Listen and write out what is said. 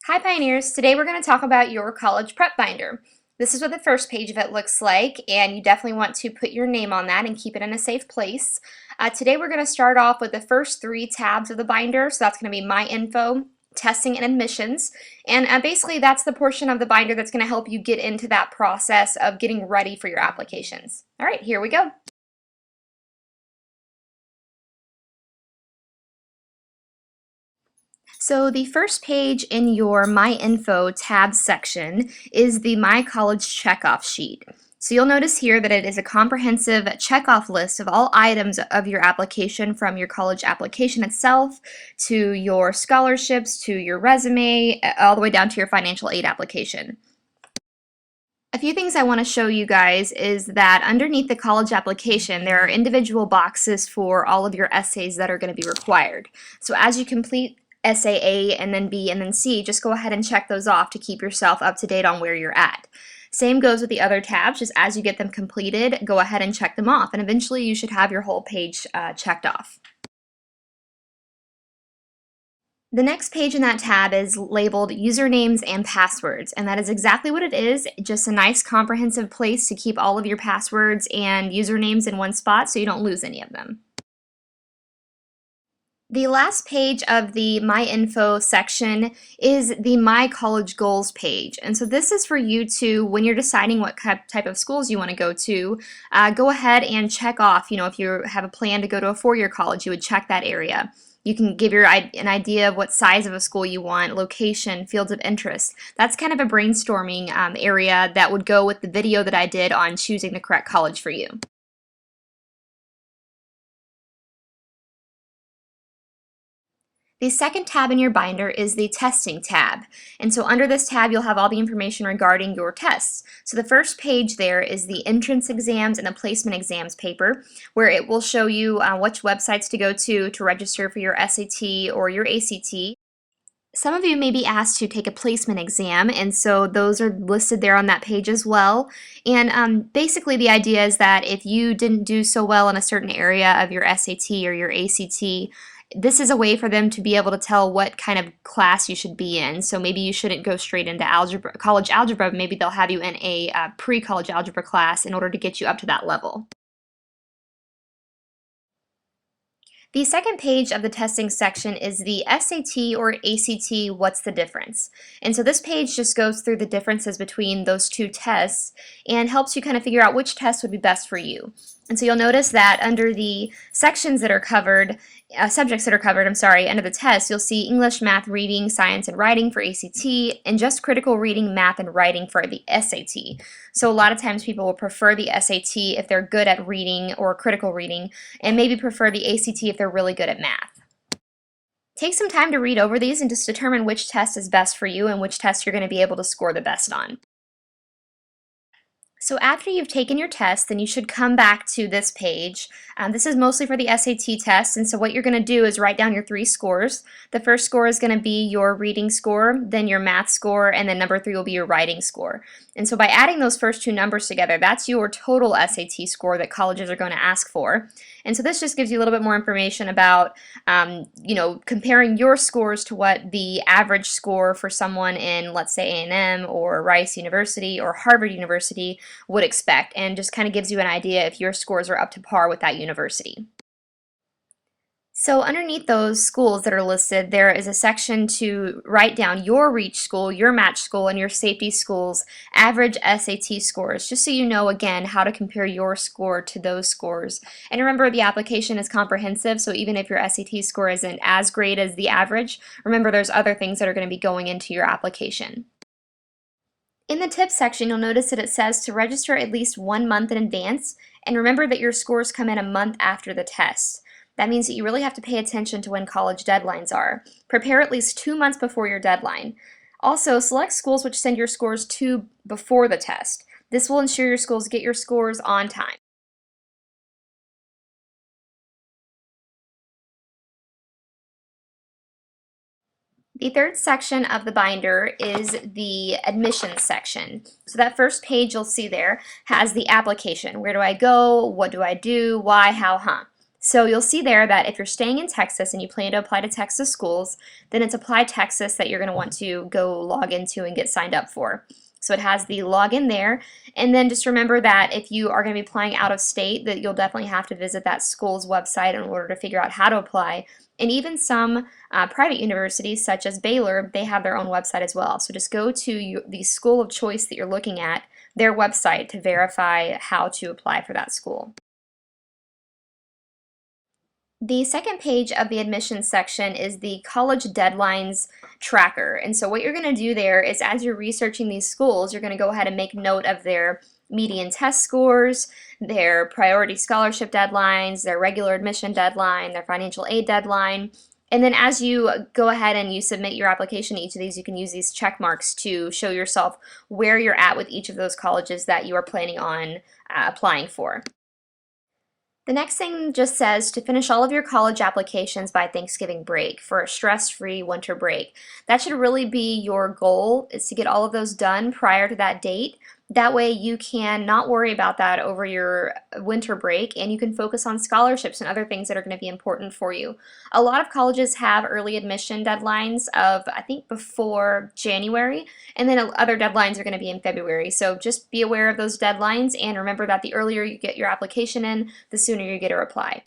Hi Pioneers! Today we're going to talk about your college prep binder. This is what the first page of it looks like, and you definitely want to put your name on that and keep it in a safe place. Today we're going to start off with the first three tabs of the binder, so that's going to be My Info, Testing, and Admissions. And basically that's the portion of the binder that's going to help you get into that process of getting ready for your applications. Alright, here we go. So the first page in your My Info tab section is the My College checkoff sheet. So you'll notice here that it is a comprehensive checkoff list of all items of your application, from your college application itself to your scholarships to your resume, all the way down to your financial aid application. A few things I want to show you guys is that underneath the college application there are individual boxes for all of your essays that are going to be required. So as you complete essay A and then B and then C, just go ahead and check those off to keep yourself up to date on where you're at. Same goes with the other tabs. Just as you get them completed, go ahead and check them off, and eventually you should have your whole page checked off. The next page in that tab is labeled usernames and passwords, and that is exactly what it is, just a nice comprehensive place to keep all of your passwords and usernames in one spot so you don't lose any of them. The last page of the My Info section is the My College Goals page, and so this is for you to, when you're deciding what type of schools you want to go ahead and check off. If you have a plan to go to a four-year college, you would check that area. You can give an idea of what size of a school you want, location, fields of interest. That's kind of a brainstorming area that would go with the video that I did on choosing the correct college for you. The second tab in your binder is the testing tab, and so under this tab you'll have all the information regarding your tests. So the first page there is the entrance exams and the placement exams paper, where it will show you which websites to go to register for your SAT or your ACT. Some of you may be asked to take a placement exam, and so those are listed there on that page as well. And basically the idea is that if you didn't do so well in a certain area of your SAT or your ACT, this is a way for them to be able to tell what kind of class you should be in. So maybe you shouldn't go straight into college algebra, but maybe they'll have you in a pre-college algebra class in order to get you up to that level. The second page of the testing section is the SAT or ACT, what's the difference? And so this page just goes through the differences between those two tests and helps you kind of figure out which test would be best for you. And so you'll notice that under the sections that are covered, subjects that are covered, under the test, you'll see English, Math, Reading, Science, and Writing for ACT, and just Critical Reading, Math, and Writing for the SAT. So a lot of times people will prefer the SAT if they're good at reading or critical reading, and maybe prefer the ACT if they're really good at math. Take some time to read over these and just determine which test is best for you and which test you're going to be able to score the best on. So after you've taken your test, then you should come back to this page. This is mostly for the SAT test, and so what you're going to do is write down your three scores. The first score is going to be your reading score, then your math score, and then number 3 will be your writing score. And so by adding those first two numbers together, that's your total SAT score that colleges are going to ask for. And so this just gives you a little bit more information about, comparing your scores to what the average score for someone in, let's say, A&M or Rice University or Harvard University would expect, and just kind of gives you an idea if your scores are up to par with that university. So underneath those schools that are listed, there is a section to write down your reach school, your match school, and your safety school's average SAT scores, just so you know, again, how to compare your score to those scores. And remember, the application is comprehensive, so even if your SAT score isn't as great as the average, remember there's other things that are going to be going into your application. In the tips section, you'll notice that it says to register at least 1 month in advance, and remember that your scores come in a month after the test. That means that you really have to pay attention to when college deadlines are. Prepare at least 2 months before your deadline. Also, select schools which send your scores to before the test. This will ensure your schools get your scores on time. The third section of the binder is the admissions section. So that first page you'll see there has the application. Where do I go? What do I do? Why? How? So you'll see there that if you're staying in Texas and you plan to apply to Texas schools, then it's Apply Texas that you're going to want to go log into and get signed up for. So it has the login there, and then just remember that if you are going to be applying out of state, that you'll definitely have to visit that school's website in order to figure out how to apply. And even some private universities, such as Baylor, they have their own website as well. So just go to the school of choice that you're looking at, their website, to verify how to apply for that school. The second page of the admissions section is the college deadlines tracker. And so what you're going to do there is, as you're researching these schools, you're going to go ahead and make note of their median test scores, their priority scholarship deadlines, their regular admission deadline, their financial aid deadline. And then as you go ahead and you submit your application to each of these, you can use these check marks to show yourself where you're at with each of those colleges that you are planning on applying for. The next thing just says to finish all of your college applications by Thanksgiving break for a stress-free winter break. That should really be your goal, is to get all of those done prior to that date. That way you can not worry about that over your winter break, and you can focus on scholarships and other things that are going to be important for you. A lot of colleges have early admission deadlines of, I think, before January, and then other deadlines are going to be in February. So just be aware of those deadlines, and remember that the earlier you get your application in, the sooner you get a reply.